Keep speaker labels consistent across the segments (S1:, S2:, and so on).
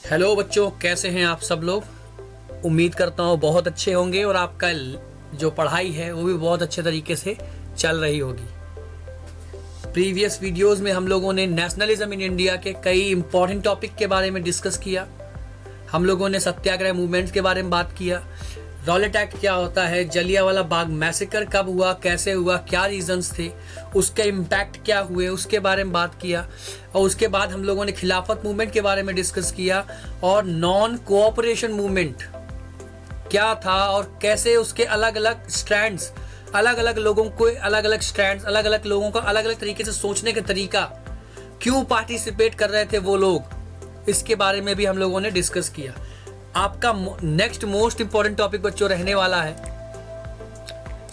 S1: Hello बच्चों, कैसे हैं आप सब लोग। उम्मीद करता हूँ बहुत अच्छे होंगे और आपका जो पढ़ाई है वो भी बहुत अच्छे तरीके से चल रही होगी। प्रीवियस वीडियोस में हम लोगों ने नेशनलिज्म इन इंडिया के कई इंपॉर्टेंट टॉपिक के बारे में डिस्कस किया। हम लोगों ने सत्याग्रह मूवमेंट्स के बारे में बात किया, रॉलेट एक्ट क्या होता है, जलियांवाला बाग मैसेकर कब हुआ, कैसे हुआ, क्या रीजंस थे, उसके इम्पैक्ट क्या हुए, उसके बारे में बात किया। और उसके बाद हम लोगों ने खिलाफत मूवमेंट के बारे में डिस्कस किया और नॉन कोऑपरेशन मूवमेंट क्या था और कैसे उसके अलग अलग स्ट्रैंड्स, अलग अलग लोगों को अलग अलग स्ट्रैंड्स, अलग अलग लोगों का अलग अलग तरीके से सोचने का तरीका, क्यों पार्टिसिपेट कर रहे थे वो लोग, इसके बारे में भी हम लोगों ने डिस्कस किया। आपका नेक्स्ट मोस्ट इंपॉर्टेंट टॉपिक बच्चों रहने वाला है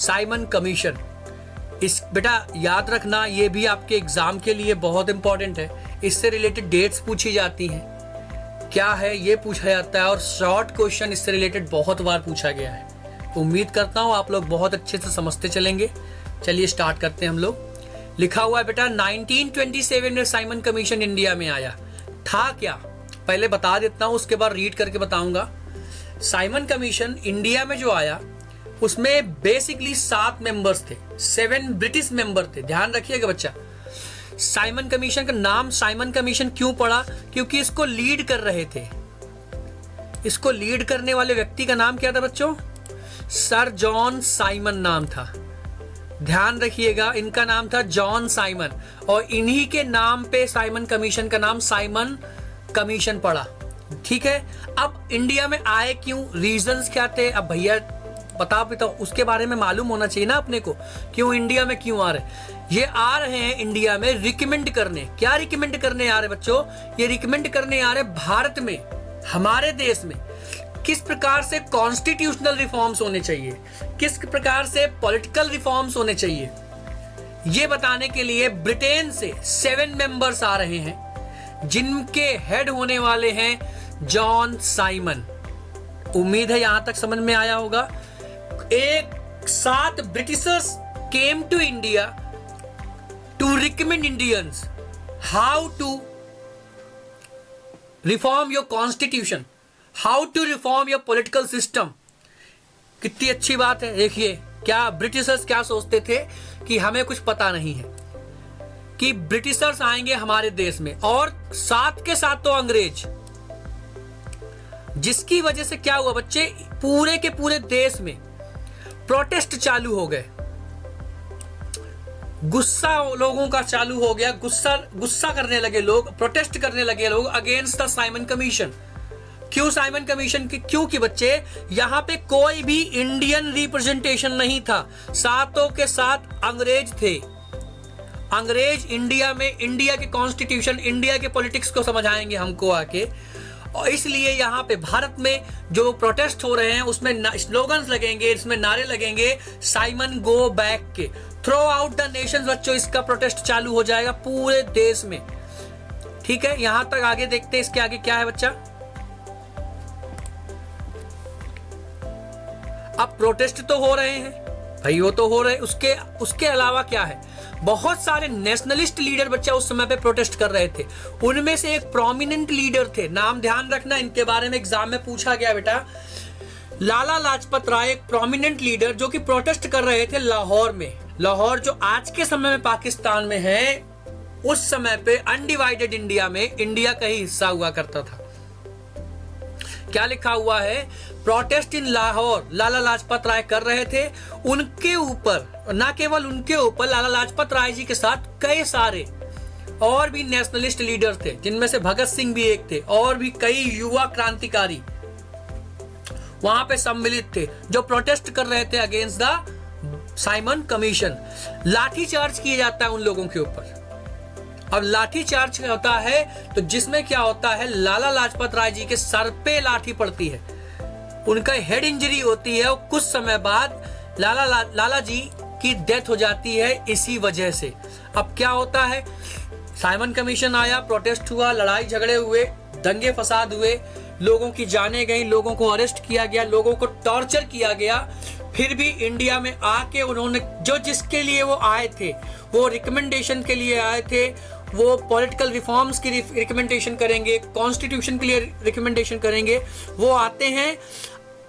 S1: साइमन कमीशन। इस बेटा याद रखना, ये भी आपके एग्जाम के लिए बहुत इंपॉर्टेंट है। इससे रिलेटेड डेट्स पूछी जाती हैं, क्या है ये पूछा जाता है और शॉर्ट क्वेश्चन इससे रिलेटेड बहुत बार पूछा गया है। तो उम्मीद करता हूँ आप लोग बहुत अच्छे से समझते चलेंगे। चलिए स्टार्ट करते हैं हम लोग। लिखा हुआ है बेटा 1927 में साइमन कमीशन इंडिया में आया था। क्या पहले बता देता हूं, उसके बाद रीड करके बताऊंगा। साइमन कमीशन इंडिया में जो आया उसमें बेसिकली 7 मेंबर्स थे, 7 ब्रिटिश मेंबर थे। ध्यान रखिएगा बच्चा, साइमन कमीशन का नाम साइमन कमीशन क्यों पड़ा, क्योंकि इसको लीड कर रहे थे। इसको लीड करने वाले व्यक्ति का नाम क्या था बच्चों? सर जॉन साइमन नाम था। ध्यान रखिएगा, इनका नाम था जॉन साइमन और इन्हीं के नाम पे साइमन कमीशन का नाम साइमन कमीशन पड़ा। ठीक है, अब इंडिया में आए क्यों, रीजंस क्या थे, अब भैया बता भी तो उसके बारे में मालूम होना चाहिए ना अपने को, क्यों इंडिया में क्यों आ रहे। ये आ रहे हैं इंडिया में रिकमेंड करने। क्या रिकमेंड करने आ रहे बच्चों? ये रिकमेंड करने आ रहे भारत में, हमारे देश में किस प्रकार से कॉन्स्टिट्यूशनल रिफॉर्म्स होने चाहिए, किस प्रकार से पॉलिटिकल रिफॉर्म्स होने चाहिए, ये बताने के लिए ब्रिटेन से 7 मेंबर्स आ रहे हैं, जिनके हेड होने वाले हैं जॉन साइमन। उम्मीद है यहां तक समझ में आया होगा। एक 7 Britishers came to India to recommend Indians how to reform your constitution, how to reform your political system. कितनी अच्छी बात है। देखिए क्या ब्रिटिशर्स क्या सोचते थे कि हमें कुछ पता नहीं है कि ब्रिटिशर्स आएंगे हमारे देश में, और साथ के साथ तो अंग्रेज, जिसकी वजह से क्या हुआ बच्चे, पूरे के पूरे देश में प्रोटेस्ट चालू हो गए। गुस्सा लोगों का चालू हो गया, गुस्सा करने लगे लोग, प्रोटेस्ट करने लगे लोग अगेंस्ट द साइमन कमीशन। क्यों साइमन कमीशन की? क्योंकि बच्चे यहां पे कोई भी इंडियन रिप्रेजेंटेशन नहीं था, सातों के साथ अंग्रेज थे। अंग्रेज इंडिया में इंडिया के कॉन्स्टिट्यूशन, इंडिया के पॉलिटिक्स को समझाएंगे हमको आके, और इसलिए यहाँ पे भारत में जो प्रोटेस्ट हो रहे हैं उसमें स्लोगन्स लगेंगे, इसमें नारे लगेंगे साइमन गो बैक के। थ्रू आउट द नेशन बच्चों इसका प्रोटेस्ट चालू हो जाएगा पूरे देश में। ठीक है, यहां तक आगे देखते हैं, इसके आगे क्या है बच्चा। अब प्रोटेस्ट तो हो रहे हैं भाई, वो तो हो रहे, उसके अलावा क्या है, बहुत सारे नेशनलिस्ट लीडर बच्चा उस समय पे प्रोटेस्ट कर रहे थे। उनमें से एक प्रोमिनेंट लीडर थे, नाम ध्यान रखना, इनके बारे में एग्जाम में पूछा गया बेटा। लाला लाजपत राय एक प्रोमिनेंट लीडर जो कि प्रोटेस्ट कर रहे थे लाहौर में। लाहौर जो आज के समय में पाकिस्तान में है, उस समय पे अनडिवाइडेड इंडिया में इंडिया का ही हिस्सा हुआ करता था। क्या लिखा हुआ है? प्रोटेस्ट इन लाहौर लाला लाजपत राय कर रहे थे। उनके ऊपर, ना केवल उनके ऊपर, लाला लाजपत राय जी के साथ कई सारे और भी नेशनलिस्ट लीडर थे, जिनमें से भगत सिंह भी एक थे, और भी कई युवा क्रांतिकारी वहां पे सम्मिलित थे जो प्रोटेस्ट कर रहे थे अगेंस्ट द साइमन कमीशन। लाठीचार्ज किया जाता है उन लोगों के ऊपर। अब लाठी चार्ज होता है तो जिसमें क्या होता है, लाला लाजपत राय जी के सर पे लाठी पड़ती है, उनका हेड इंजरी होती है और कुछ समय बाद लाला जी की डेथ हो जाती है इसी वजह से। अब क्या होता है, साइमन कमीशन आया, प्रोटेस्ट हुआ, लड़ाई झगड़े हुए, दंगे फसाद हुए, लोगों की जानें गई, लोगों को अरेस्ट किया गया, लोगों को टॉर्चर किया गया। फिर भी इंडिया में आके उन्होंने जो जिसके लिए वो आए थे वो रिकमेंडेशन के लिए आए थे, वो पॉलिटिकल रिफॉर्म्स की रिकमेंडेशन करेंगे, कॉन्स्टिट्यूशन के लिए रिकमेंडेशन करेंगे। वो आते हैं,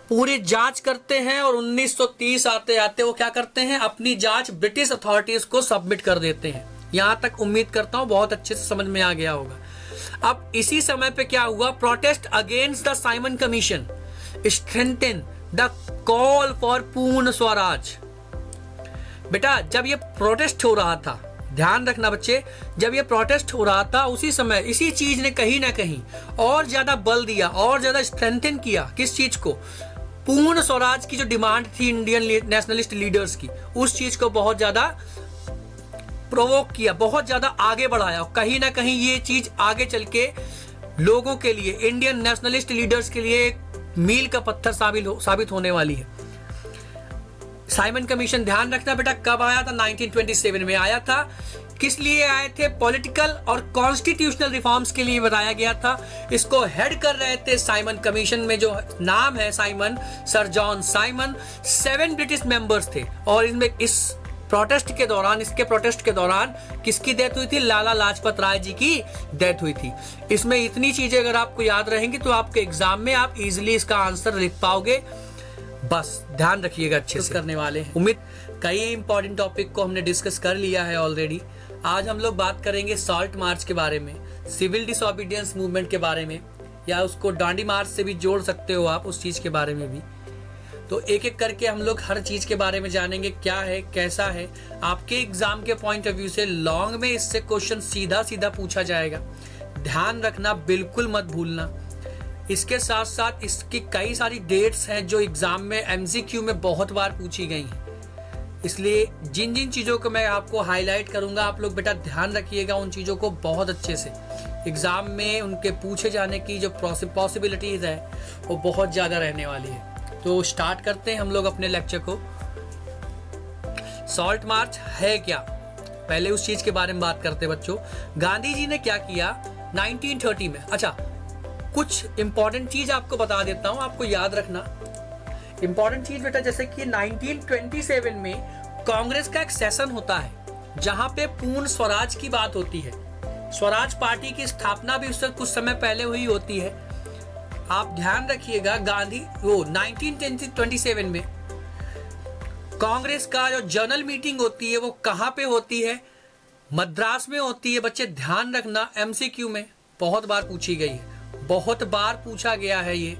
S1: पूरी जांच करते हैं और 1930 आते आते वो क्या करते हैं, अपनी जांच ब्रिटिश अथॉरिटीज को सबमिट कर देते हैं। यहां तक उम्मीद करता हूं बहुत अच्छे से समझ में आ गया होगा। अब इसी समय पे क्या हुआ, protest against the Simon commission strengthen the call for पूर्ण स्वराज। बेटा जब ये प्रोटेस्ट हो रहा था, ध्यान रखना बच्चे, जब ये प्रोटेस्ट हो रहा था उसी समय इसी चीज ने कहीं ना कहीं और ज्यादा बल दिया और ज्यादा स्ट्रेंथन किया। किस चीज को, पूर्ण स्वराज की जो डिमांड थी इंडियन नेशनलिस्ट लीडर्स की, उस चीज को बहुत ज्यादा प्रोवोक किया, बहुत ज्यादा आगे बढ़ाया। कहीं ना कहीं ये चीज आगे चल के लोगों के लिए, इंडियन नेशनलिस्ट लीडर्स के लिए एक मील का पत्थर साबित होने वाली है। साइमन कमीशन, ध्यान रखना बेटा, कब आया था, 1927 में आया था। किस लिए आए थे, पॉलिटिकल और कॉन्स्टिट्यूशनल रिफॉर्म्स के लिए बताया गया था। इसको हेड कर रहे थे साइमन कमीशन में, जो नाम है Simon, sir John Simon. 7 British members थे और इनमें इस प्रोटेस्ट के दौरान, इसके प्रोटेस्ट के दौरान किसकी डेथ हुई थी, लाला लाजपत राय जी की डेथ हुई थी। इसमें इतनी चीजें अगर आपको याद रहेंगी तो आपके एग्जाम में आप इजिली इसका आंसर लिख पाओगे। बस ध्यान रखिएगा, अच्छे से करने वाले हैं। उम्मीद, कई इंपॉर्टेंट टॉपिक को हमने डिस्कस कर लिया है ऑलरेडी। आज हम लोग बात करेंगे सॉल्ट मार्च के बारे में, सिविल डिसोबीडियंस मूवमेंट के बारे में, या उसको डांडी मार्च से भी जोड़ सकते हो आप, उस चीज के बारे में भी। तो एक एक करके हम लोग हर चीज के बारे में जानेंगे, क्या है, कैसा है। आपके एग्जाम के पॉइंट ऑफ व्यू से लॉन्ग में इससे क्वेश्चन सीधा सीधा पूछा जाएगा, ध्यान रखना, बिल्कुल मत भूलना। इसके साथ साथ इसकी कई सारी डेट्स हैं जो एग्जाम में एमसीक्यू में बहुत बार पूछी गई हैं। इसलिए जिन जिन चीज़ों को मैं आपको हाईलाइट करूंगा, आप लोग बेटा ध्यान रखिएगा उन चीज़ों को बहुत अच्छे से। एग्जाम में उनके पूछे जाने की जो पॉसिबिलिटीज है वो बहुत ज़्यादा रहने वाली है। तो स्टार्ट करते हैं हम लोग अपने लेक्चर को। सॉल्ट मार्च है क्या, पहले उस चीज के बारे में बात करते हैं बच्चों। गांधी जी ने क्या किया 1930 में। अच्छा, कुछ इंपॉर्टेंट चीज आपको बता देता हूं, आपको याद रखना इंपॉर्टेंट चीज बेटा। जैसे कि 1927 में कांग्रेस का एक सेशन होता है जहां पे पूर्ण स्वराज की बात होती है। स्वराज पार्टी की स्थापना भी उससे कुछ समय पहले हुई होती है। आप ध्यान रखिएगा, गांधी वो 1927 में कांग्रेस का जो जनरल मीटिंग होती है वो कहां पे होती है, मद्रास में होती है। बच्चे ध्यान रखना, एमसीक्यू में बहुत बार पूछी गई है, बहुत बार पूछा गया है ये।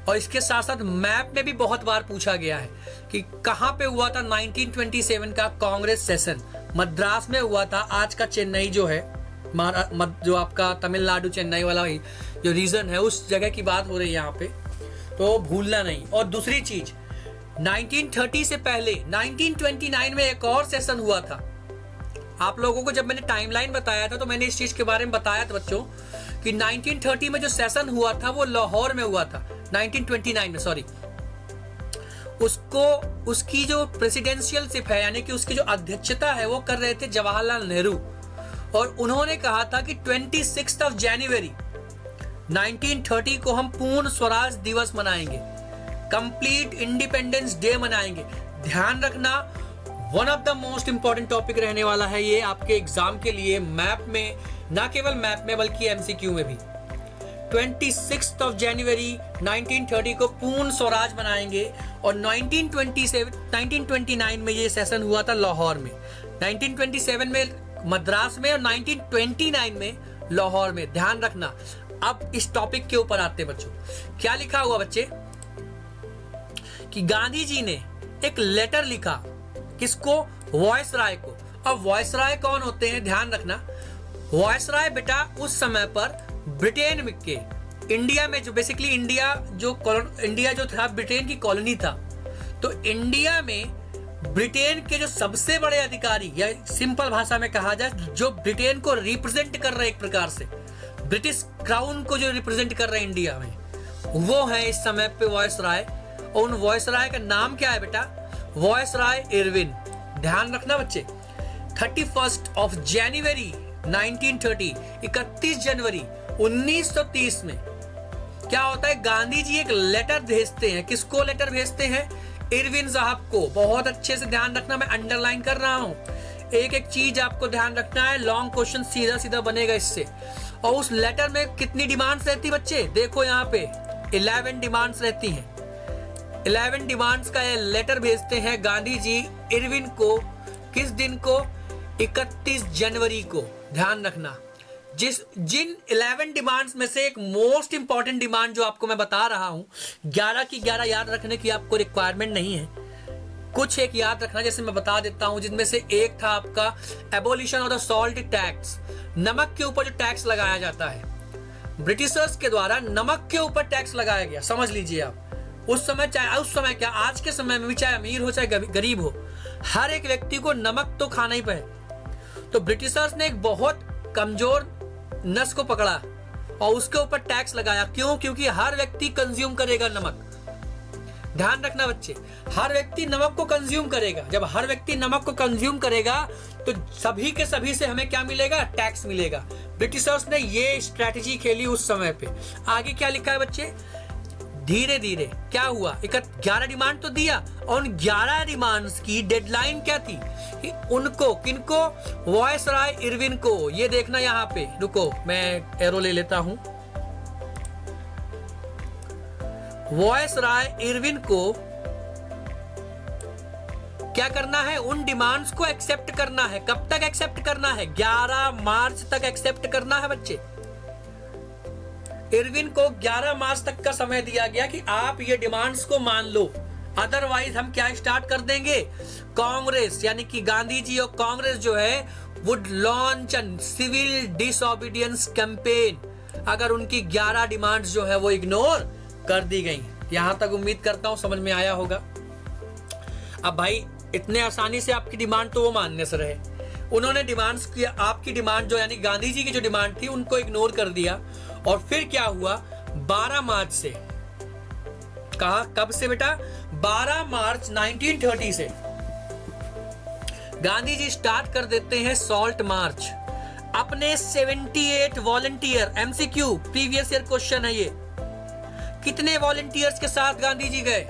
S1: और इसके साथ साथ मैप में भी बहुत बार पूछा गया है कि कहां पे हुआ था 1927 का कांग्रेस सेशन। मद्रास में हुआ था, आज का चेन्नई जो है, जो आपका तमिलनाडु चेन्नई वाला जो रीजन है, उस जगह की बात हो रही है यहाँ पे, तो भूलना नहीं। और दूसरी चीज, 1930 से पहले 1929 में एक और सेशन हुआ था। आप लोगों को जब मैंने टाइमलाइन बताया था तो मैंने इस चीज के बारे में बताया था बच्चों कि 1930 में जो सेशन हुआ था वो लाहौर में हुआ था, 1929 में, सॉरी। उसको, उसकी जो प्रेसिडेंशियलशिप है, यानी कि उसकी जो अध्यक्षता है, वो कर रहे थे जवाहरलाल नेहरू। और उन्होंने कहा था कि 26 जनवरी 1930 को हम पूर्ण स्वराज दिवस मनाएंगे, कंप्लीट इंडिपेंडेंस डे मनाएंगे। ध्यान रखना, one of the most important topic रहने वाला है ये आपके एग्जाम के लिए, मैप में, ना केवल मैप में बल्कि एमसीक्यू में भी। 26 जनवरी 1930 को पूर्ण स्वराज मनाएंगे। और 1929 में ये सेशन हुआ था लाहौर में, 1927 में मद्रास में और 1929 में लाहौर में। ध्यान रखना। अब इस टॉपिक के ऊपर आते बच्चों, क्या लिखा हुआ बच्चे कि गांधी जी ने एक लेटर लिखा, किसको, वॉयसराय को। अब वॉयसराय कौन होते हैं, ध्यान रखना। वॉयसराय बेटा उस समय पर ब्रिटेन में के इंडिया में, जो बेसिकली इंडिया जो था ब्रिटेन की कॉलोनी था, तो इंडिया में ब्रिटेन के जो सबसे बड़े अधिकारी, या सिंपल भाषा में कहा जाए जो ब्रिटेन को रिप्रेजेंट कर रहे, एक प्रकार से ब्रिटिश क्राउन को जो रिप्रेजेंट कर रहे हैं इंडिया में, वो है इस समय पे वॉयसराय। और उन वॉयसराय का नाम क्या है बेटा, वॉयसराय इरविन। ध्यान रखना बच्चे। 31 जनवरी 1930, 31 जनवरी 1930 में क्या होता है, गांधी जी एक लेटर भेजते हैं। किसको लेटर भेजते हैं, इरविन साहब को। बहुत अच्छे से ध्यान रखना, मैं अंडरलाइन कर रहा हूं। एक एक चीज आपको ध्यान रखना है। लॉन्ग क्वेश्चन सीधा सीधा बनेगा इससे। और उस लेटर में कितनी डिमांड्स रहती बच्चे, देखो यहाँ पे 11 डिमांड्स रहती हैं। 11 डिमांड्स का ये लेटर भेजते हैं गांधी जी इरविन को। किस दिन को? 31 जनवरी को। ध्यान रखना, जिन 11 डिमांड्स में से एक मोस्ट इंपॉर्टेंट डिमांड जो आपको मैं बता रहा हूं, 11 की 11 याद रखने की आपको रिक्वायरमेंट नहीं है, कुछ एक याद रखना जैसे मैं बता देता हूं। जिनमें से एक था आपका abolition of the salt tax, नमक के ऊपर जो टैक्स लगाया जाता है, ब्रिटिशर्स के द्वारा नमक के ऊपर टैक्स लगाया गया। समझ लीजिए आप, उस समय क्या आज के समय में भी, चाहे अमीर हो चाहे गरीब हो, हर एक व्यक्ति को नमक तो खाना ही पड़े। तो ब्रिटिशर्स ने एक बहुत कमजोर नस को पकड़ा और उसके ऊपर टैक्स लगाया। क्यों? क्योंकि हर व्यक्ति कंज्यूम करेगा नमक। ध्यान रखना बच्चे, हर व्यक्ति नमक को कंज्यूम करेगा। जब हर व्यक्ति नमक को कंज्यूम करेगा तो सभी के सभी से हमें क्या मिलेगा? टैक्स मिलेगा। ब्रिटिशर्स ने ये स्ट्रैटेजी खेली उस समय पे। आगे क्या लिखा है बच्चे? धीरे धीरे क्या हुआ? 11 डिमांड तो दिया और उन 11 डिमांड्स की डेडलाइन क्या थी? उनको, किनको? वायसराय इरविन को। ये देखना यहाँ पे, रुको मैं एरो ले लेता हूं। वायसराय इरविन को क्या करना है? उन डिमांड्स को एक्सेप्ट करना है। कब तक एक्सेप्ट करना है? 11 मार्च तक एक्सेप्ट करना है बच्चे। इरविन को 11 मार्च तक का समय दिया गया कि आप ये डिमांड्स को मान लो, अदरवाइज हम क्या स्टार्ट कर देंगे? कांग्रेस यानी कि गांधी जी और कांग्रेस जो है would launch a civil disobedience campaign, अगर उनकी 11 डिमांड्स जो है वो इग्नोर कर दी गई। यहां तक उम्मीद करता हूं समझ में आया होगा। अब भाई इतने आसानी से आपकी डिमांड तो वो मानने से रहे, उन्होंने डिमांड्स की, आपकी डिमांड जो यानी गांधी जी की जो डिमांड थी उनको इग्नोर कर दिया। और फिर क्या हुआ? 12 मार्च से, कहा कब से बेटा? 12 मार्च 1930 से गांधी जी स्टार्ट कर देते हैं सॉल्ट मार्च। अपने 78 volunteer, MCQ previous year question है ये, कितने वॉलंटियर्स के साथ गांधी जी गए?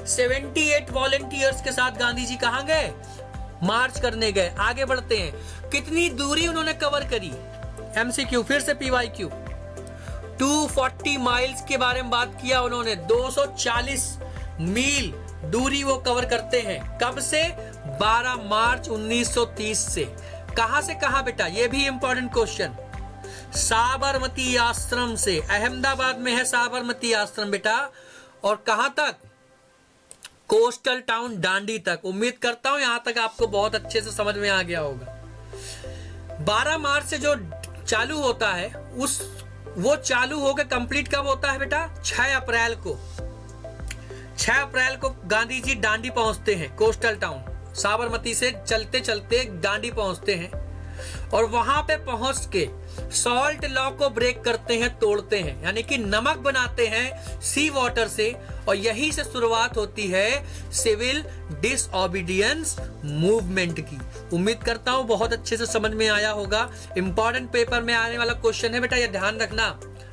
S1: 78 वॉलंटियर्स के साथ गांधी जी कहां गए? मार्च करने गए। आगे बढ़ते हैं, कितनी दूरी उन्होंने कवर करी? एमसीक्यू फिर से पीवाईक्यू, 240 माइल्स के बारे में बात किया उन्होंने। 240 मील दूरी वो कवर करते हैं। कब से? 12 मार्च 1930 से। कहां से कहां बेटा? ये भी इंपॉर्टेंट क्वेश्चन। साबरमती आश्रम से, अहमदाबाद में है साबरमती आश्रम बेटा, और कहां तक? कोस्टल टाउन दांडी तक। उम्मीद करता हूं यहां तक आपको बहुत अच्छे से समझ में आ गया होगा। 12 मार्च से जो चालू होता है वो चालू होकर कंप्लीट कब होता है बेटा? 6 अप्रैल को। 6 अप्रैल को गांधी जी दांडी पहुंचते हैं, कोस्टल टाउन। साबरमती से चलते चलते दांडी पहुंचते हैं और वहां पे पहुंच के सॉल्ट लॉ को ब्रेक करते हैं, तोड़ते हैं, यानी कि नमक बनाते हैं सी वाटर से। और यहीं से शुरुआत होती है सिविल डिसओबीडियंस मूवमेंट की। उम्मीद करता हूं बहुत अच्छे से समझ में आया होगा। इंपॉर्टेंट पेपर में आने वाला क्वेश्चन है बेटा, ये ध्यान रखना।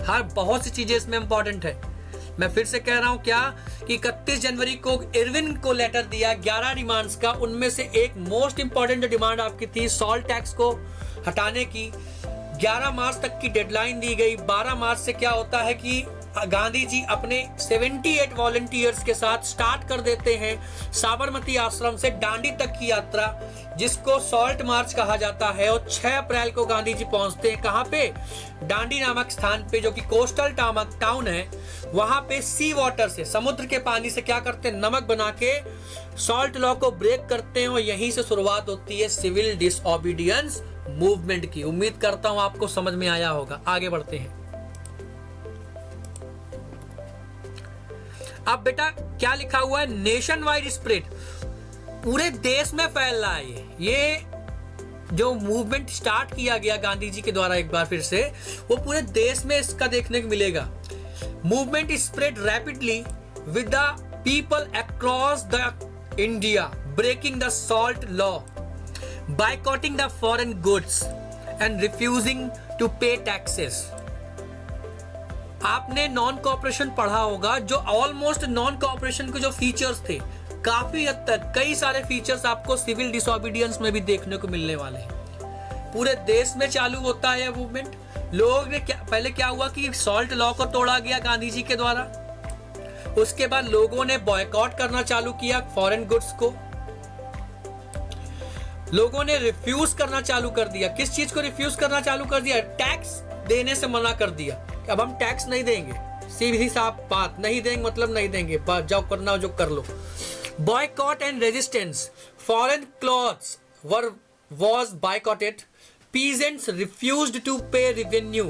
S1: हर बहुत सी चीजें इसमें इंपॉर्टेंट है। मैं फिर से कह रहा हूं क्या कि 31 जनवरी को इरविन को लेटर दिया 11 डिमांड्स का। उनमें से एक मोस्ट इंपॉर्टेंट डिमांड आपकी थी सॉल्ट टैक्स को हटाने की। 11 मार्च तक की डेडलाइन दी गई। 12 मार्च से क्या होता है कि गांधी जी अपने 78 वॉलंटियर्स के साथ स्टार्ट कर देते हैं साबरमती आश्रम से दांडी तक की यात्रा, जिसको सॉल्ट मार्च कहा जाता है। और 6 अप्रैल को गांधी जी पहुंचते हैं कहां पे? दांडी नामक स्थान पे, जो कि कोस्टल टाउन है। वहां पे सी वाटर से, समुद्र के पानी से क्या करते हैं? नमक बना के सॉल्ट लॉ को ब्रेक करते हैं और यहीं से शुरुआत होती है सिविल डिसओबीडियंस मूवमेंट की। उम्मीद करता हूं आपको समझ में आया होगा। आगे बढ़ते हैं। अब बेटा क्या लिखा हुआ है? नेशन वाइड स्प्रेड, पूरे देश में फैल रहा है। ये जो मूवमेंट स्टार्ट किया गया गांधी जी के द्वारा, एक बार फिर से, वो पूरे देश में इसका देखने को मिलेगा। Movement spread rapidly with the people across the India, breaking the salt law, boycotting the foreign goods and refusing to pay taxes. आपने नॉन कॉपरेशन पढ़ा होगा, जो ऑलमोस्ट नॉन कॉपरेशन के जो फीचर्स थे, काफी हद तक कई सारे फीचर्स आपको सिविल डिसोबीडियंस में भी देखने को मिलने वाले हैं। पूरे देश में चालू होता है यह मूवमेंट। लोग ने पहले क्या हुआ कि सॉल्ट लॉ को तोड़ा गया गांधी जी के द्वारा। उसके बाद लोगों ने बॉयकॉट करना चालू किया फॉरेन गुड्स को। लोगों ने रिफ्यूज करना चालू कर दिया। किस चीज को रिफ्यूज करना चालू कर दिया? टैक्स देने से मना कर दिया। अब हम टैक्स नहीं देंगे, सीधी साफ बात, नहीं देंगे मतलब नहीं देंगे, जाओ करना जो कर लो। Boycott and resistance, foreign clothes was boycotted, peasants refused to pay revenue,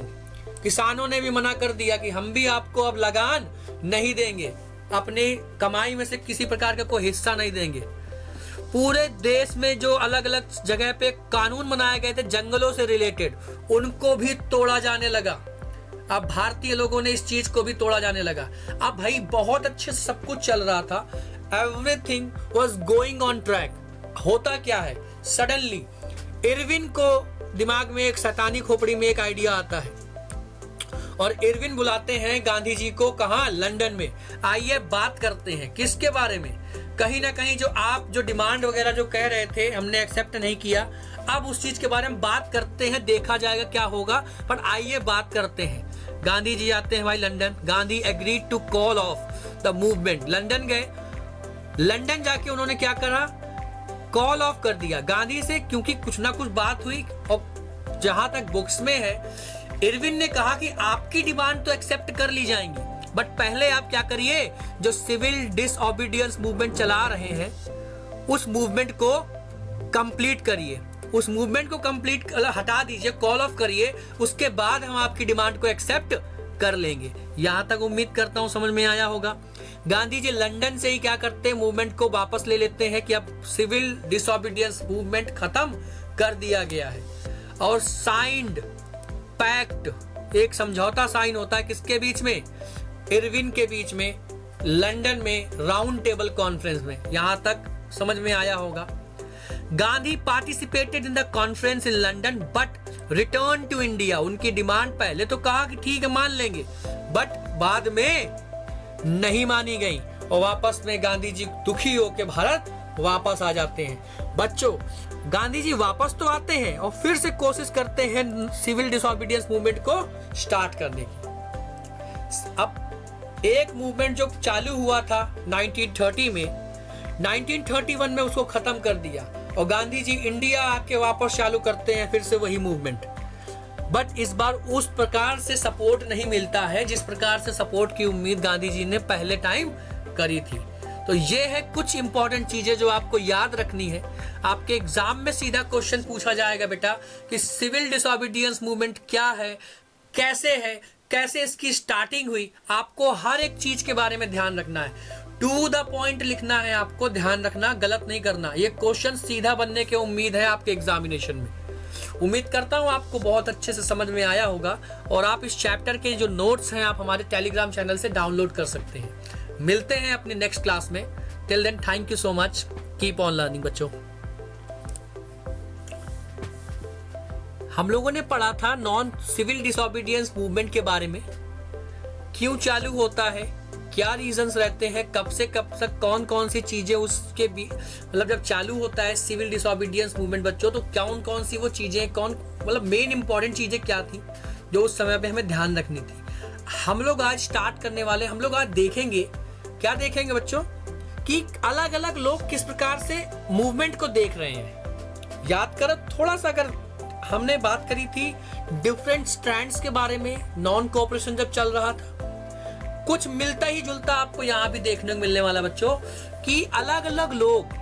S1: किसानों ने भी मना कर दिया कि हम भी आपको अब लगान नहीं देंगे, अपनी कमाई में से किसी प्रकार का कोई हिस्सा नहीं देंगे। पूरे देश में जो अलग अलग जगह पे कानून बनाए गए थे जंगलों से रिलेटेड, उनको भी तोड़ा जाने लगा। अब भारतीय लोगों ने इस चीज को भी तोड़ा जाने लगा। अब भाई बहुत अच्छे से सब कुछ चल रहा था, everything was going on track. होता क्या है, सडनली इरविन को दिमाग में एक शैतानी खोपड़ी में एक आइडिया आता है और इरविन बुलाते हैं गांधी जी को। कहां? लंदन में। आइए बात करते हैं किसके बारे में। कहीं ना कहीं जो आप जो डिमांड वगैरह जो कह रहे थे हमने एक्सेप्ट नहीं किया, अब उस चीज के बारे में बात करते हैं, देखा जाएगा क्या होगा। पर आइए बात करते हैं। गांधी जी आते हैं भाई London. Gandhi agreed to call off the movement. London गए, लंदन जाके उन्होंने क्या करा? कॉल ऑफ कर दिया गांधी से, क्योंकि कुछ ना कुछ बात हुई। और जहां तक बुक्स में है, इरविन ने कहा कि आपकी डिमांड तो एक्सेप्ट कर ली जाएंगी, बट पहले आप क्या करिए, जो सिविल डिसओबीडियंस मूवमेंट चला रहे हैं उस मूवमेंट को कंप्लीट करिए, उस मूवमेंट को कंप्लीट हटा दीजिए, कॉल ऑफ करिए, उसके बाद हम आपकी डिमांड को एक्सेप्ट कर लेंगे। यहां तक उम्मीद करता हूं समझ में आया होगा। गांधी जी लंदन से ही क्या करते हैं, मूवमेंट को वापस ले लेते हैं कि अब सिविल डिसओबीडियंस मूवमेंट खत्म कर दिया गया है। और साइंड पैक्ट, एक समझौता साइन होता है किसके बीच में? इरविन के बीच में, लंदन में राउंड टेबल कॉन्फ्रेंस में। यहां तक समझ में आया होगा। Gandhi participated in the conference in London but return to India. उनकी डिमांड पहले तो कहा कि ठीक है मान लेंगे, बट बाद में नहीं मानी गई और वापस में गांधी जी दुखी होकर भारत वापस आ जाते हैं। बच्चों, गांधी जी वापस तो आते हैं और फिर से कोशिश करते हैं सिविल डिसओबीडियंस मूवमेंट को स्टार्ट करने की। अब एक मूवमेंट जो चालू हुआ था 1930 में, 1931 में उसको खत्म कर दिया और गांधी जी इंडिया आके वापस चालू करते हैं फिर से वही मूवमेंट। बट इस बार उस प्रकार से सपोर्ट नहीं मिलता है जिस प्रकार से सपोर्ट की उम्मीद गांधी जी ने पहले टाइम करी थी। तो ये है कुछ इंपॉर्टेंट चीजें जो आपको याद रखनी है। आपके एग्जाम में सीधा क्वेश्चन पूछा जाएगा बेटा कि सिविल डिसओबीडियंस मूवमेंट क्या है, कैसे इसकी स्टार्टिंग हुई। आपको हर एक चीज के बारे में ध्यान रखना है, टू द पॉइंट लिखना है, आपको ध्यान रखना, गलत नहीं करना। ये क्वेश्चन सीधा बनने की उम्मीद है आपके एग्जामिनेशन में। उम्मीद करता हूं आपको बहुत अच्छे से समझ में आया होगा और आप इस चैप्टर के जो नोट्स हैं आप हमारे टेलीग्राम चैनल से डाउनलोड कर सकते हैं। मिलते हैं अपनी नेक्स्ट क्लास में। Till then thank you so much, keep on learning बच्चों। हम लोगों ने पढ़ा था नॉन सिविल डिसओबीडियंस मूवमेंट के बारे में, क्यों चालू होता है, क्या रीजंस रहते हैं, कब से कब तक कौन कौन सी चीजें उसके भी मतलब जब चालू होता है सिविल डिसओबीडियंस मूवमेंट बच्चों, तो कौन कौन सी वो चीजें, कौन मतलब मेन इंपॉर्टेंट चीजें क्या थी जो उस समय पे हमें ध्यान रखनी थी। हम लोग आज स्टार्ट करने वाले, हम लोग आज देखेंगे, क्या देखेंगे बच्चों, कि अलग अलग लोग किस प्रकार से मूवमेंट को देख रहे हैं। याद करो थोड़ा सा, अगर हमने बात करी थी डिफरेंट स्ट्रैंड्स के बारे में, नॉन कोऑपरेशन जब चल रहा था, कुछ मिलता ही जुलता आपको यहाँ भी देखने को मिलने वाला बच्चों कि अलग अलग लोग,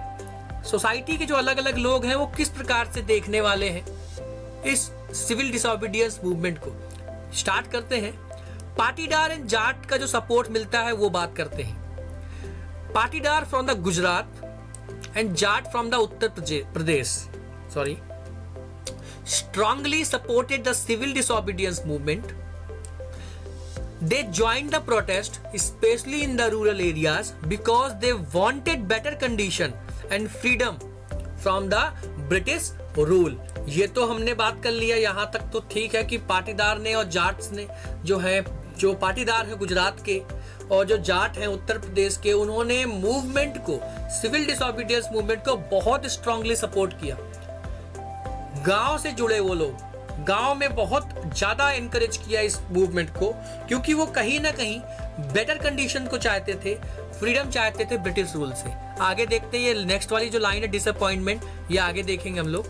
S1: सोसाइटी के जो अलग अलग लोग हैं वो किस प्रकार से देखने वाले हैं इस सिविल डिसओबीडियंस मूवमेंट को। स्टार्ट करते हैं। पाटीदार एंड जाट का जो सपोर्ट मिलता है वो बात करते हैं। Patidar from the Gujarat and Jat from the Uttar Pradesh strongly supported the civil disobedience movement. They joined the protest, especially in the rural areas, because they wanted better condition and freedom from the British rule. ये तो हमने बात कर लिया, यहाँ तक तो ठीक है कि पाटीदार ने और जाट्स ने जो पाटीदार है गुजरात के, और जो जाट हैं उत्तर प्रदेश के, उन्होंने मूवमेंट को, सिविल डिसोबीडियंस मूवमेंट को बहुत स्ट्रांगली सपोर्ट किया। गांव से जुड़े वो लोग गांव में बहुत ज्यादा एनकरेज किया इस मूवमेंट को, क्योंकि वो कहीं ना कहीं बेटर कंडीशन को चाहते थे, फ्रीडम चाहते थे ब्रिटिश रूल से। आगे देखते हैं, ये नेक्स्ट वाली जो लाइन है डिसअपॉइंटमेंट, ये आगे देखेंगे हम लोग।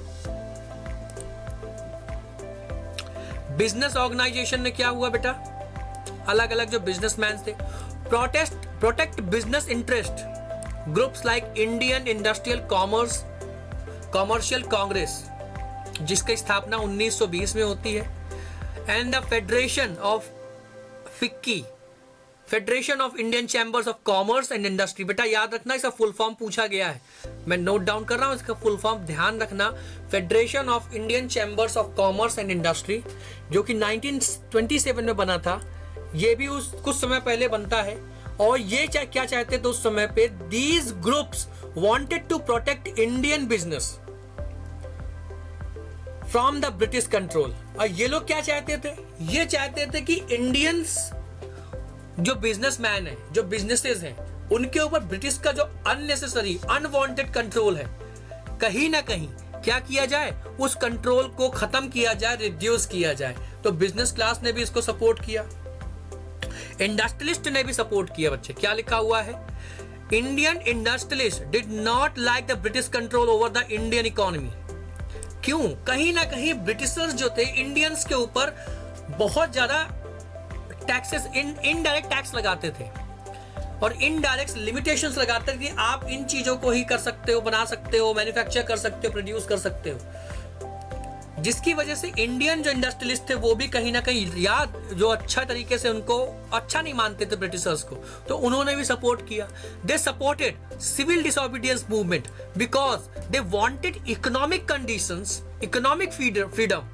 S1: बिजनेस ऑर्गेनाइजेशन में क्या हुआ बेटा, अलग अलग जो बिजनेसमैन थे, protect business interest, groups like Indian industrial commercial Congress, जिसकी स्थापना 1920 में होती है, and the federation of FICCI, federation of Indian chambers of commerce and industry. बेटा याद रखना, इसका फुल फॉर्म पूछा गया है, मैं नोट डाउन कर रहा हूं, इसका फुल फॉर्म ध्यान रखना, federation of Indian chambers of commerce and industry, जो कि 1927 में बना था। ये भी उस कुछ समय पहले बनता है। और ये क्या चाहते थे उस समय पे, these groups wanted to protect Indian business from the British control. और ये लोग क्या चाहते थे, ये चाहते थे कि इंडियंस जो बिजनेसमैन है, जो बिजनेसेस हैं, उनके ऊपर ब्रिटिश का जो अननेसेसरी अनवांटेड कंट्रोल है, कहीं ना कहीं क्या किया जाए, उस कंट्रोल को खत्म किया जाए, रिड्यूस किया जाए। तो बिजनेस क्लास ने भी इसको सपोर्ट किया, इंडस्ट्रियलिस्ट ने भी सपोर्ट किया। बच्चे क्या लिखा हुआ है, Indian industrialist did not like the British control over the Indian economy. क्यों, कहीं ना कहीं ब्रिटिशर्स जो थे इंडियंस के ऊपर बहुत ज्यादा टैक्सेस, इनडायरेक्ट टैक्स लगाते थे और इनडायरेक्ट लिमिटेशंस लगाते थे कि आप इन चीजों को ही कर सकते हो, बना सकते हो, मैन्युफैक्चर कर सकते हो, प्रोड्यूस कर सकते हो, जिसकी वजह से इंडियन जो इंडस्ट्रियलिस्ट थे वो भी कहीं ना कहीं जो अच्छा तरीके से उनको अच्छा नहीं मानते थे ब्रिटिशर्स को, तो उन्होंने भी सपोर्ट किया। They supported civil disobedience movement because they wanted economic conditions, economic freedom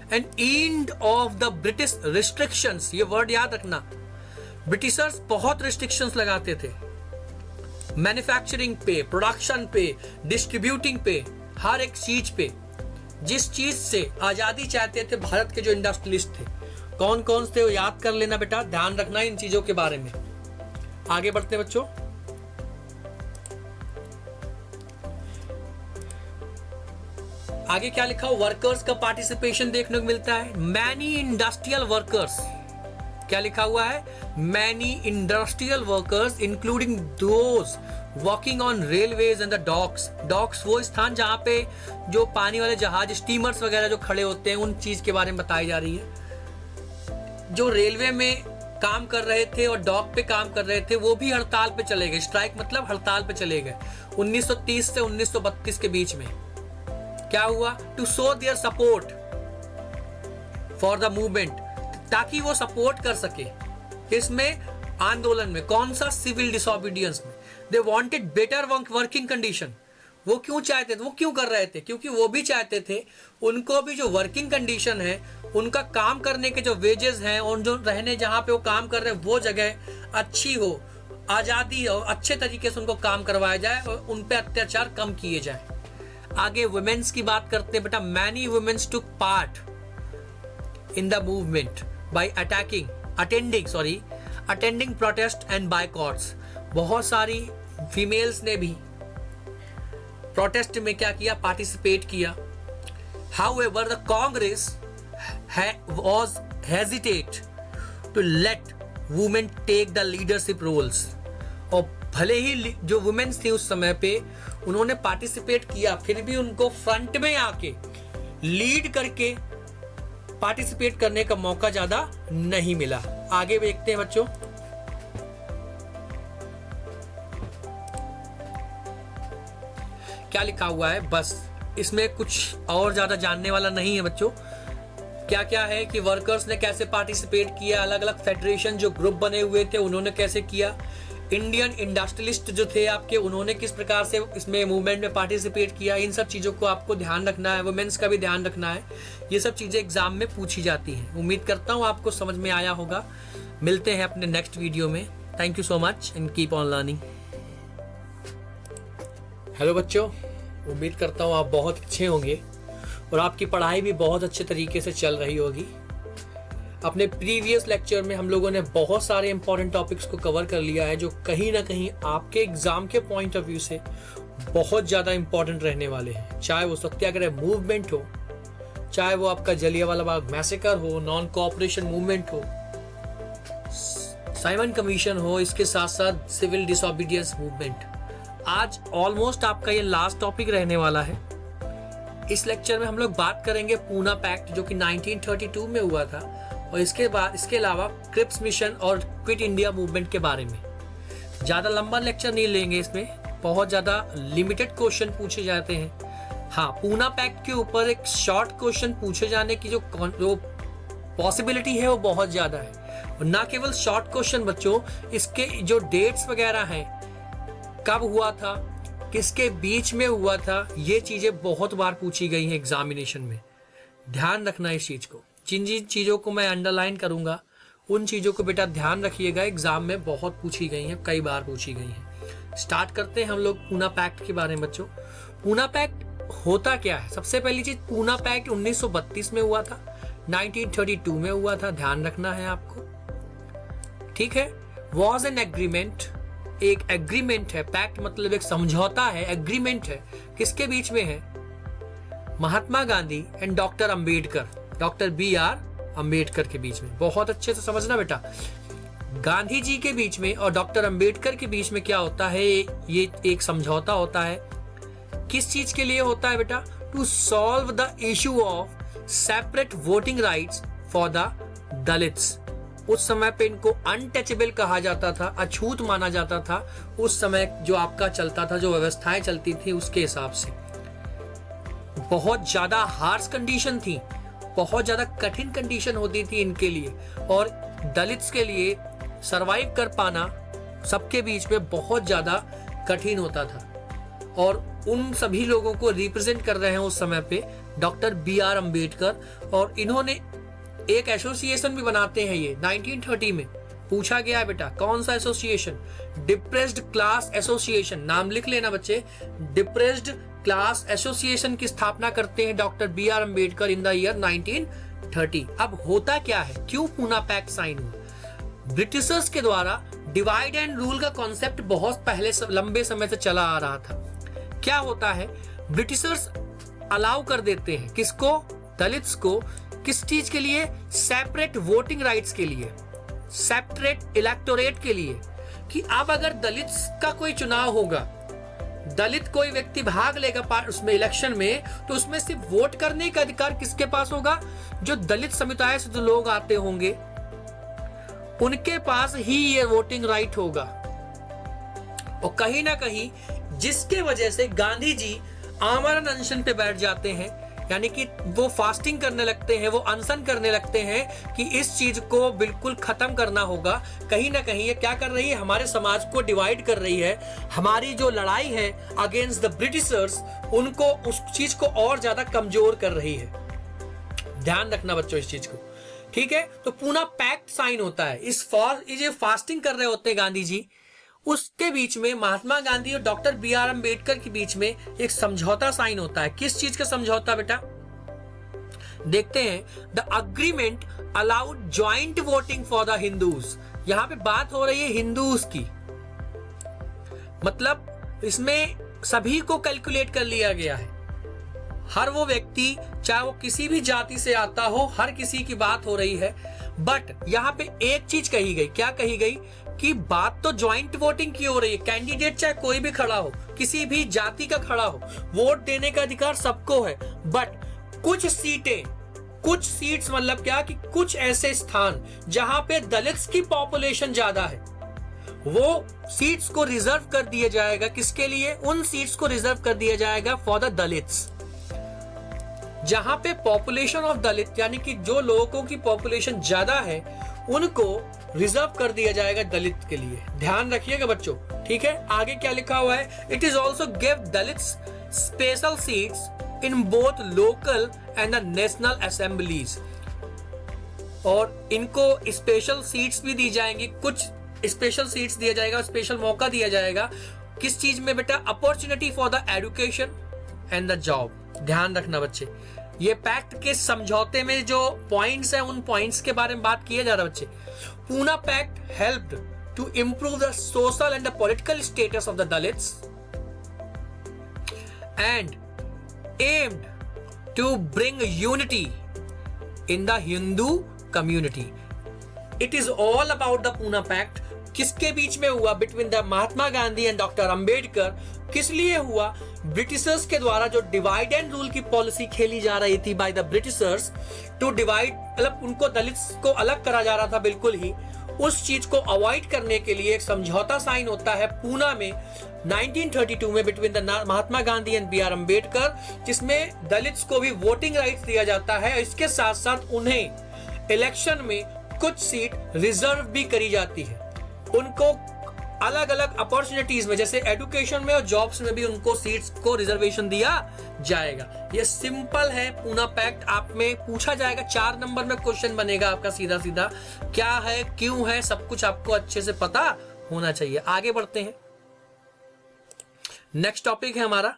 S1: and end of the British restrictions. ये वर्ड याद रखना, ब्रिटिशर्स बहुत रिस्ट्रिक्शंस लगाते थे, मैन्युफैक्चरिंग पे, प्रोडक्शन पे, डिस्ट्रीब्यूटिंग पे, हर एक चीज पे। जिस चीज से आजादी चाहते थे भारत के जो इंडस्ट्रियलिस्ट थे, कौन कौन से वो याद कर लेना बेटा, ध्यान रखना इन चीजों के बारे में। आगे बढ़ते हैं बच्चों, आगे क्या लिखा हो, वर्कर्स का पार्टिसिपेशन देखने को मिलता है। मैनी इंडस्ट्रियल वर्कर्स, क्या लिखा हुआ है, many industrial workers including those working on railways and the docks. Docks वो स्थान जहां पे जो पानी वाले जहाज, स्टीमर्स वगैरह जो खड़े होते हैं, उन चीज के बारे में बताई जा रही है। जो रेलवे में काम कर रहे थे और डॉक पे काम कर रहे थे, वो भी हड़ताल पे चले गए। स्ट्राइक मतलब हड़ताल पे चले गए 1930 से 1932 के बीच में। क्या हुआ, to show their support for the movement, ताकि वो सपोर्ट कर सके इसमें, आंदोलन में। कौन सा, सिविल डिसोबीडियंस में। They wanted better working condition. वो क्यों चाहते थे, वो क्यों कर रहे थे, क्योंकि वो भी चाहते थे उनको भी जो वर्किंग कंडीशन है, उनका काम करने के जो वेजेस हैं और जो रहने जहां पे वो काम कर रहे हैं वो जगह अच्छी हो, आजादी हो, अच्छे तरीके से उनको काम करवाया जाए और उन पे अत्याचार कम किए जाए। आगे वुमेन्स की बात करते हैं बेटा। Many womens took part in the movement by attending protest and boycotts. बहुत सारी फीमेल्स ने भी प्रोटेस्ट में क्या किया, पार्टिसिपेट किया। However the Congress was hesitate to let women take the leadership roles. और भले ही जो वुमेन्स थी उस समय पे उन्होंने पार्टिसिपेट किया, फिर भी उनको फ्रंट में आके लीड करके पार्टिसिपेट करने का मौका ज्यादा नहीं मिला। आगे देखते हैं बच्चों, क्या लिखा हुआ है। बस इसमें कुछ और ज्यादा जानने वाला नहीं है बच्चों। क्या क्या है कि वर्कर्स ने कैसे पार्टिसिपेट किया, अलग अलग फेडरेशन जो ग्रुप बने हुए थे उन्होंने कैसे किया, इंडियन इंडस्ट्रियलिस्ट जो थे आपके उन्होंने किस प्रकार से इसमें मूवमेंट में पार्टिसिपेट किया। इन सब चीज़ों को आपको ध्यान रखना है, वुमेन्स का भी ध्यान रखना है। ये सब चीज़ें एग्जाम में पूछी जाती हैं। उम्मीद करता हूँ आपको समझ में आया होगा। मिलते हैं अपने नेक्स्ट वीडियो में। Thank you so much and keep on learning. Hello बच्चों, उम्मीद करता हूँ आप बहुत अच्छे होंगे और आपकी पढ़ाई भी बहुत अच्छे तरीके से चल रही होगी। अपने प्रीवियस लेक्चर में हम लोगों ने बहुत सारे इंपॉर्टेंट टॉपिक्स को कवर कर लिया है जो कहीं ना कहीं आपके एग्जाम के पॉइंट ऑफ व्यू से बहुत ज़्यादा इंपॉर्टेंट रहने वाले हैं। चाहे वो सत्याग्रह मूवमेंट हो, चाहे वो आपका जलियांवाला बाग मैसेकर हो, नॉन कोऑपरेशन मूवमेंट हो, साइमन कमीशन हो, इसके साथ साथ सिविल डिसोबीडियंस मूवमेंट। आज ऑलमोस्ट आपका ये लास्ट टॉपिक रहने वाला है। इस लेक्चर में हम लोग बात करेंगे पूना पैक्ट जो कि 1932 में हुआ था, और इसके अलावा क्रिप्स मिशन और क्विट इंडिया मूवमेंट के बारे में। ज़्यादा लंबा लेक्चर नहीं लेंगे, इसमें बहुत ज़्यादा लिमिटेड क्वेश्चन पूछे जाते हैं। हाँ, पूना पैक्ट के ऊपर एक शॉर्ट क्वेश्चन पूछे जाने की जो पॉसिबिलिटी है वो बहुत ज़्यादा है। और ना केवल शॉर्ट क्वेश्चन बच्चों, इसके जो डेट्स वगैरह हैं, कब हुआ था, किसके बीच में हुआ था, ये चीज़ें बहुत बार पूछी गई हैं एग्जामिनेशन में। ध्यान रखना इस चीज़ को। जिन जिन चीज़ों को मैं अंडरलाइन करूंगा उन चीज़ों को बेटा ध्यान रखिएगा, एग्जाम में बहुत पूछी गई हैं, कई बार पूछी गई हैं। स्टार्ट करते हैं हम लोग पूना पैक्ट के बारे में बच्चों। पूना पैक्ट होता क्या है? सबसे पहली चीज, पूना पैक्ट 1932 में हुआ था, 1932 में हुआ था, ध्यान रखना है आपको, ठीक है। वॉज एन एग्रीमेंट, एक एग्रीमेंट है। पैक्ट मतलब एक समझौता है, एग्रीमेंट है। किसके बीच में है? Mahatma Gandhi and doctor Ambedkar, doctor BR Ambedkar के बीच में। बहुत अच्छे से समझना बेटा, गांधी जी के बीच में और डॉक्टर अंबेडकर के बीच में क्या होता है? ये एक समझौता होता है। किस चीज के लिए होता है बेटा? To solve the issue of separate voting rights for the Dalits. उस समय पे इनको अनटचेबल कहा जाता था, अछूत माना जाता था। उस समय जो आपका चलता था, जो व्यवस्थाएं चलती थी उसके हिसाब से बहुत ज्यादा हार्श कंडीशन थी, बहुत ज्यादा कठिन कंडीशन होती थी इनके लिए, और दलित्स के लिए सरवाइव कर पाना सबके बीच में बहुत ज्यादा कठिन होता था। और उन सभी लोगों को रिप्रेजेंट कर रहे हैं उस समय पे डॉक्टर BR अंबेडकर, और इन्होंने एक एसोसिएशन भी बनाते हैं। ये 1930 में पूछा गया है बेटा, कौन सा एसोसिएशन? Depressed class association. नाम लिख लेना बच्चे, डिप्रेस्ड क्लास एसोसिएशन की स्थापना करते हैं doctor BR Ambedkar in the year 1930। अब होता क्या है, क्यों पूना पैक्ट साइन हुआ? ब्रिटिशर्स के द्वारा डिवाइड एंड रूल का कॉन्सेप्ट बहुत पहले लंबे समय से चला आ रहा था। क्या होता है, ब्रिटिशर्स अलाउ कर देते हैं किसको? दलित्स को। किस चीज के लिए? सेपरेट वोटिंग राइट्स के लिए, सेपरेट इलेक्टोरेट के लिए। कि अब अगर दलित्स का कोई चुनाव होगा, दलित कोई व्यक्ति भाग लेगा उसमें इलेक्शन में, तो उसमें सिर्फ वोट करने का अधिकार किसके पास होगा? जो दलित समुदाय से जो लोग आते होंगे उनके पास ही ये वोटिंग राइट होगा। और कहीं ना कहीं जिसके वजह से गांधी जी आमरण अनशन पे बैठ जाते हैं, यानी कि वो फास्टिंग करने लगते हैं, वो अनशन करने लगते हैं कि इस चीज को बिल्कुल खत्म करना होगा। कहीं ना कहीं ये क्या कर रही है? हमारे समाज को डिवाइड कर रही है। हमारी जो लड़ाई है अगेंस्ट द ब्रिटिशर्स, उनको, उस चीज को और ज्यादा कमजोर कर रही है। ध्यान रखना बच्चों इस चीज को, ठीक है। तो पूना पैक्ट साइन होता है। ये फास्टिंग कर रहे होते हैं गांधी जी, उसके बीच में महात्मा गांधी और डॉक्टर BR अंबेडकर के बीच में एक समझौता साइन होता है। किस चीज का समझौता बेटा? देखते हैं। The agreement allowed joint voting for the Hindus. यहां पे बात हो रही है हिंदूज की, मतलब इसमें सभी को कैलकुलेट कर लिया गया है। हर वो व्यक्ति, चाहे वो किसी भी जाति से आता हो, हर किसी की बात हो रही है। बट यहाँ पे एक चीज कही गई, क्या कही गई? कि बात तो ज्वाइंट वोटिंग की हो रही है। कैंडिडेट चाहे कोई भी खड़ा हो, किसी भी जाति का खड़ा हो, वोट देने का अधिकार सबको है। बट कुछ सीट्स मतलब क्या कि कुछ ऐसे स्थान जहां पे दलित्स की पॉपुलेशन ज्यादा है, वो सीट्स को रिजर्व कर दिया जाएगा। किसके लिए? उन सीट्स को रिजर्व कर दिया जाएगा फॉर द दलित्स। जहां पे पॉपुलेशन ऑफ दलित, यानी कि जो लोगों की पॉपुलेशन ज्यादा है, उनको रिजर्व कर दिया जाएगा दलित के लिए। ध्यान रखिएगा बच्चों, ठीक है। आगे क्या लिखा हुआ है? It is also give Dalits special seats in both local and the national assemblies. और इनको स्पेशल सीट्स भी दी जाएंगी, कुछ स्पेशल सीट्स दिया जाएगा, स्पेशल मौका दिया जाएगा। किस चीज में बेटा? Opportunity for the education and the job. ध्यान रखना बच्चे, ये पैक्ट के समझौते में जो पॉइंट्स हैं उन पॉइंट्स के बारे में बात किए जा रहा है बच्चे। Poona pact helped to improve the social and the political status of the Dalits and aimed to bring unity in the Hindu community. It is all about the Poona pact. किसके बीच में हुआ? Between the Mahatma Gandhi and doctor Ambedkar. किस लिए हुआ? ब्रिटिशर्स के द्वारा जो डिवाइड एंड रूल की पॉलिसी खेली जा रही थी by the Britishers to divide, मतलब उनको दलित्स को अलग करा जा रहा था बिल्कुल ही, उस चीज को अवॉइड करने के लिए एक समझौता साइन होता है पूना में 1932 में between the Mahatma Gandhi and B R Ambedkar, जिसमें दलित्स को भी वोटिंग राइट्स दिया जाता है। इसके साथ साथ उन्हें इलेक्शन में कुछ सीट रिजर्व भी करी जाती है। उनको अलग अलग अपॉर्चुनिटीज में, जैसे एजुकेशन में और जॉब्स में भी उनको सीट्स को रिजर्वेशन दिया जाएगा। ये सिंपल है पूना पैक्ट। आप में पूछा जाएगा 4 नंबर में क्वेश्चन बनेगा आपका सीधा सीधा, क्या है, क्यों है, सब कुछ आपको अच्छे से पता होना चाहिए। आगे बढ़ते हैं। नेक्स्ट टॉपिक है हमारा,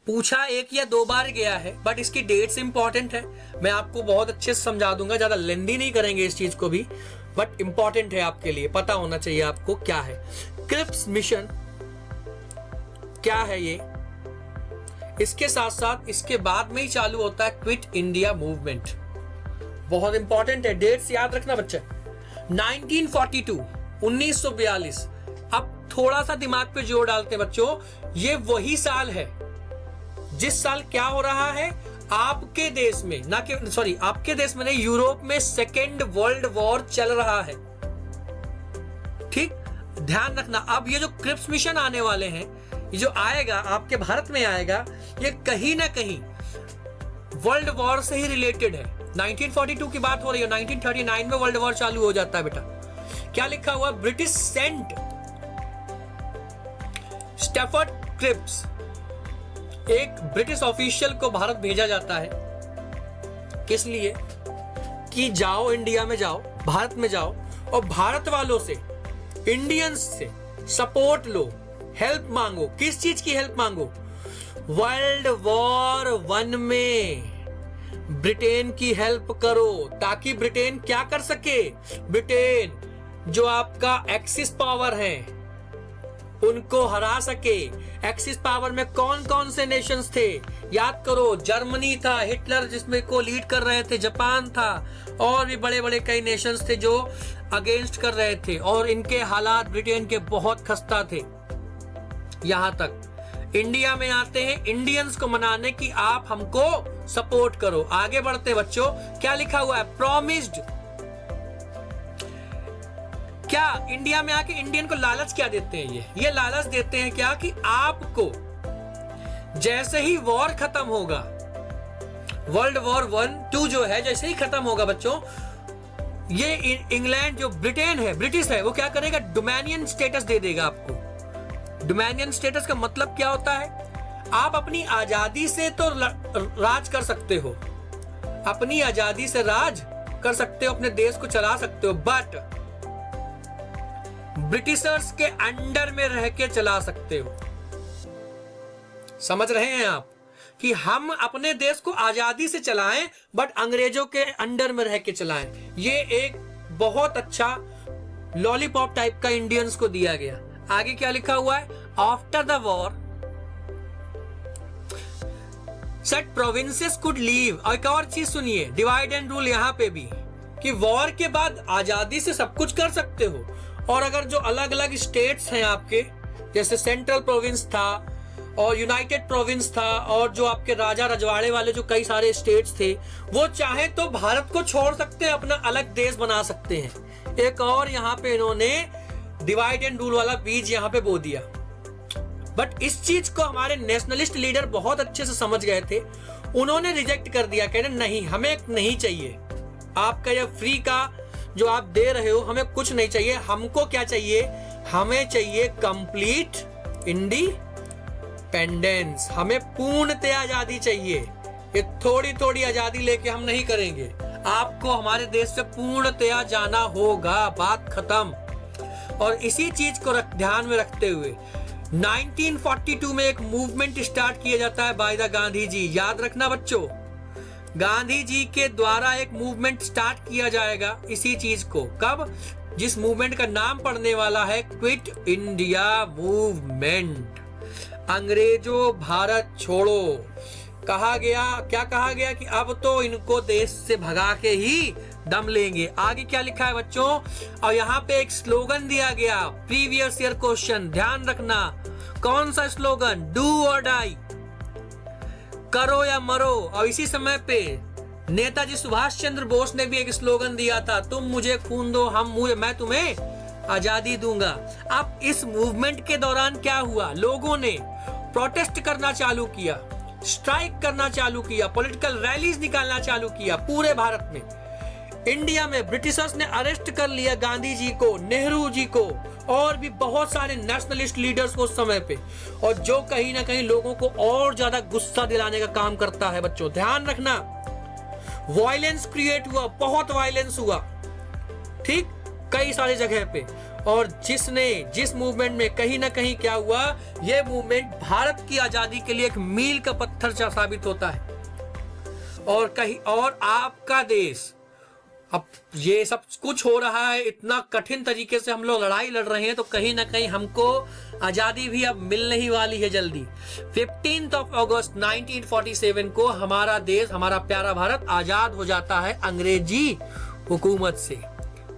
S1: पूछा 1 या 2 बार गया है बट इसकी डेट्स इंपॉर्टेंट है। मैं आपको बहुत अच्छे से समझा दूंगा, ज्यादा लेंदी नहीं करेंगे इस चीज को भी, बट इंपॉर्टेंट है आपके लिए, पता होना चाहिए आपको क्या है। क्रिप्स मिशन क्या है ये, इसके साथ साथ इसके बाद में ही चालू होता है क्विट इंडिया मूवमेंट। बहुत इंपॉर्टेंट है, डेट्स याद रखना बच्चे। 1942 1942। अब थोड़ा सा दिमाग पे जोर डालते हैं बच्चों, ये वही साल है जिस साल क्या हो रहा है आपके देश में, ना कि सॉरी आपके देश में नहीं, यूरोप में सेकेंड वर्ल्ड वॉर चल रहा है। ठीक, ध्यान रखना। अब ये जो क्रिप्स मिशन आने वाले हैं, ये जो आएगा आपके भारत में आएगा, ये कहीं ना कहीं वर्ल्ड वॉर से ही रिलेटेड है। 1942 की बात हो रही है, 1939 में वर्ल्ड वॉर चालू हो जाता है बेटा। क्या लिखा हुआ? ब्रिटिश सेंट स्टेफर्ड क्रिप्स, एक ब्रिटिश ऑफिशियल को भारत भेजा जाता है। किस लिए? कि जाओ इंडिया में जाओ, भारत में जाओ और भारत वालों से, इंडियंस से सपोर्ट लो, हेल्प मांगो। किस चीज की हेल्प मांगो? वर्ल्ड वॉर 1 में ब्रिटेन की हेल्प करो, ताकि ब्रिटेन क्या कर सके? ब्रिटेन जो आपका एक्सिस पावर है उनको हरा सके। एक्सिस पावर में कौन कौन से नेशंस थे? याद करो, जर्मनी था, हिटलर जिसमें को लीड कर रहे थे, जापान था, और भी बड़े बड़े कई नेशंस थे जो अगेंस्ट कर रहे थे, और इनके हालात ब्रिटेन के बहुत खस्ता थे। यहां तक इंडिया में आते हैं इंडियंस को मनाने की आप हमको सपोर्ट करो। आगे बढ़ते बच्चों, क्या लिखा हुआ है? प्रॉमिस्ड। क्या इंडिया में आके इंडियन को लालच क्या देते हैं? ये लालच देते हैं क्या कि आपको जैसे ही वॉर खत्म होगा, वर्ल्ड वॉर 1 2 जो है, जैसे ही खत्म होगा बच्चों, ये इंग्लैंड जो ब्रिटेन है, ब्रिटिश है, वो क्या करेगा? डोमेनियन स्टेटस दे देगा आपको। डोमेनियन स्टेटस का मतलब क्या होता है? आप अपनी आजादी से तो राज कर सकते हो, अपनी आजादी से राज कर सकते हो, अपने देश को चला सकते हो, बट ब्रिटिशर्स के अंडर में रह के चला सकते हो। समझ रहे हैं आप कि हम अपने देश को आजादी से चलाएं बट अंग्रेजों के अंडर में रह के चलाएं। ये एक बहुत अच्छा लॉलीपॉप टाइप का इंडियंस को दिया गया। आगे क्या लिखा हुआ है? After the war set provinces could leave. और एक और चीज सुनिए, डिवाइड एंड रूल यहां पे भी, कि वॉर के बाद आजादी से सब कुछ कर सकते हो, और अगर जो अलग अलग स्टेट्स हैं आपके, जैसे सेंट्रल प्रोविंस था और यूनाइटेड प्रोविंस था, और जो आपके राजा रजवाड़े वाले जो कई सारे स्टेट्स थे, वो चाहे तो भारत को छोड़ सकते हैं, अपना अलग देश बना सकते हैं। एक और यहाँ पे इन्होंने डिवाइड एंड रूल वाला बीज यहाँ पे बो दिया। बट इस चीज को हमारे नेशनलिस्ट लीडर बहुत अच्छे से समझ गए थे, उन्होंने रिजेक्ट कर दिया, कहने नहीं, हमें नहीं चाहिए आपका ये फ्री का जो आप दे रहे हो, हमें कुछ नहीं चाहिए। हमको क्या चाहिए? हमें चाहिए कंप्लीट इंडिपेंडेंस, हमें पूर्णतः आजादी चाहिए। ये थोड़ी थोड़ी आजादी लेके हम नहीं करेंगे, आपको हमारे देश से पूर्णतः जाना होगा, बात खत्म। और इसी चीज को ध्यान में रखते हुए 1942 में एक मूवमेंट स्टार्ट किया जाता है बाय द गांधी जी। याद रखना बच्चों, गांधी जी के द्वारा एक मूवमेंट स्टार्ट किया जाएगा इसी चीज को। कब? जिस मूवमेंट का नाम पड़ने वाला है क्विट इंडिया मूवमेंट। अंग्रेजों भारत छोड़ो। कहा गया, क्या कहा गया कि अब तो इनको देश से भगा के ही दम लेंगे। आगे क्या लिखा है बच्चों? और यहाँ पे एक स्लोगन दिया गया, प्रीवियस ईयर क्वेश्चन, ध्यान रखना। कौन सा स्लोगन? डू और डाई, करो या मरो। और इसी समय पे नेताजी सुभाष चंद्र बोस ने भी एक स्लोगन दिया था, तुम मुझे खून दो, मैं तुम्हें आजादी दूंगा। अब इस मूवमेंट के दौरान क्या हुआ? लोगों ने प्रोटेस्ट करना चालू किया, स्ट्राइक करना चालू किया, पॉलिटिकल रैलीज निकालना चालू किया पूरे भारत में। इंडिया में ब्रिटिशर्स ने अरेस्ट कर लिया गांधी जी को, नेहरू जी को और भी बहुत सारे नेशनलिस्ट लीडर्स को उस समय पे, और जो कहीं ना कहीं लोगों को और ज्यादा गुस्सा दिलाने का काम करता है। बच्चों ध्यान रखना, वायलेंस क्रिएट हुआ, बहुत वायलेंस हुआ, ठीक, कई सारी जगह पे। और जिस मूवमेंट में कहीं ना कहीं क्या हुआ, यह मूवमेंट भारत की आजादी के लिए एक मील का पत्थर साबित होता है। और आपका देश, अब ये सब कुछ हो रहा है, इतना कठिन तरीके से हम लोग लड़ाई लड़ रहे हैं, तो कहीं ना कहीं हमको आजादी भी अब मिलने ही वाली है जल्दी। 15 अगस्त 1947 को हमारा देश, हमारा प्यारा भारत आजाद हो जाता है अंग्रेजी हुकूमत से।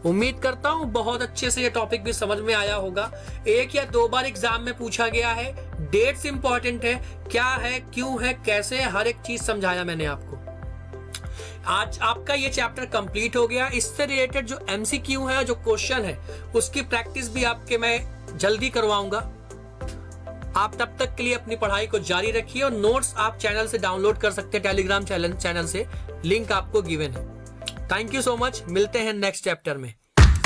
S1: उम्मीद करता हूं बहुत अच्छे से ये टॉपिक भी समझ में आया होगा। 1 या 2 बार एग्जाम में पूछा गया है, डेट्स इंपॉर्टेंट है, क्या है, क्यों है, कैसे है, हर एक चीज समझाया मैंने आपको। आज आपका ये चैप्टर कंप्लीट हो गया। इससे रिलेटेड जो एमसीक्यू है, जो क्वेश्चन है, उसकी प्रैक्टिस भी आपके मैं जल्दी करवाऊंगा। आप तब तक के लिए अपनी पढ़ाई को जारी रखिए, और नोट्स आप चैनल से डाउनलोड कर सकते हैं, टेलीग्राम चैनल से, लिंक आपको गिवन है। थैंक यू सो मच, मिलते हैं नेक्स्ट चैप्टर में।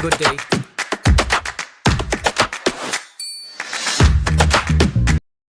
S1: Good day.